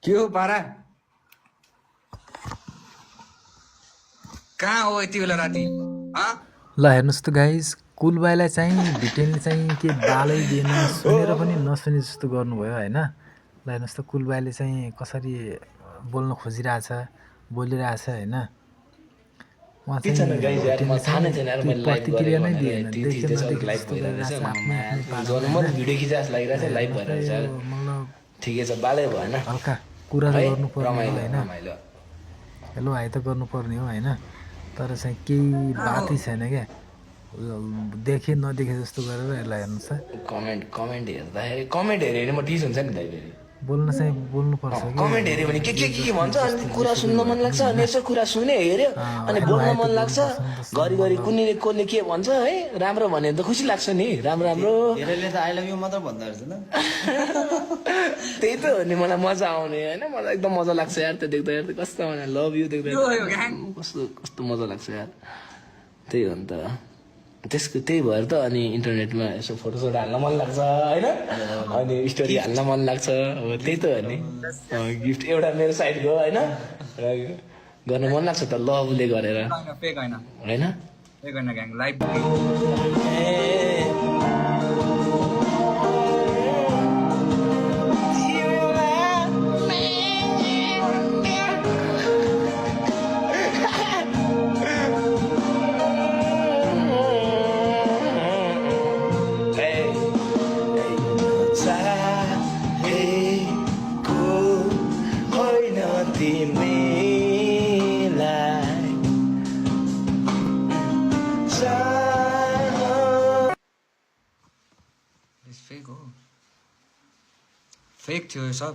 के हो पारा कहाँ हो यति बेला राति ल हेर्नुहोस् त गाइस कुलबाईलाई चाहिँ भिटेनले चाहिँ के बालै दिएन सुनेर पनि नसुने जस्तो गर्नुभयो होइन। ल हेर्नुहोस् त कुलबाईले चाहिँ कसरी बोल्न खोजिरहेछ बोलिरहेछ होइन। उहाँ चाहिँ भिटेनले चाहिँ केही प्रतिक्रिया नै दिएन देखे नदेखे जस्तो गरिरहेछ आफ्नै आफ्नै पारामा भिडियो खिचा जस्तो लागिरहेछ लाइभ भएर मतलब ठिकै छ बालै भएन हल्का कुरा त गर्नुपर्ने हो होइन। रमाइलो हेलो हाई त गर्नुपर्ने हो होइन। तर चाहिँ केही बातै छैन क्या देखे नदेखे जस्तो गरेर यसलाई हेर्नुहोस् त कमेन्ट हेर्दाखेरि कमेन्ट हेऱ्यो भने म टिज हुन्छ नि दाइ फेरि बोल्न चाहिँ बोल्नुपर्छ कि कमेन्ट हेऱ्यो भने के भन्छ अनि कुरा सुन्न मन लाग्छ अनि यसो कुरा सुने हेऱ्यो अनि बोल्न मन लाग्छ घरिघरि कुनै कसले के भन्छ है राम्रो भन्यो भने त खुसी लाग्छ नि राम्रो धेरैले त आई लभ यु मात्र भन्दा रहेछ ल त्यही त हो नि मलाई मजा आउने होइन मलाई एकदम मजा लाग्छ यार त्यो देख्दा यार कस्तो लभ यु देख्दा कस्तो मजा लाग्छ यार त्यही हो नि त त्यसको त्यही भएर त अनि इन्टरनेटमा यसो फोटोसोटो हाल्न मन लाग्छ होइन अनि स्टोरी हाल्न मन लाग्छ अब त्यही त हो नि गिफ्ट एउटा मेरो साइडको होइन गर्न मन लाग्छ त लभले गरेर फेक होइन होइन फेक होइन ग्याङ लाइभ फेक हो फेक थियो यो सब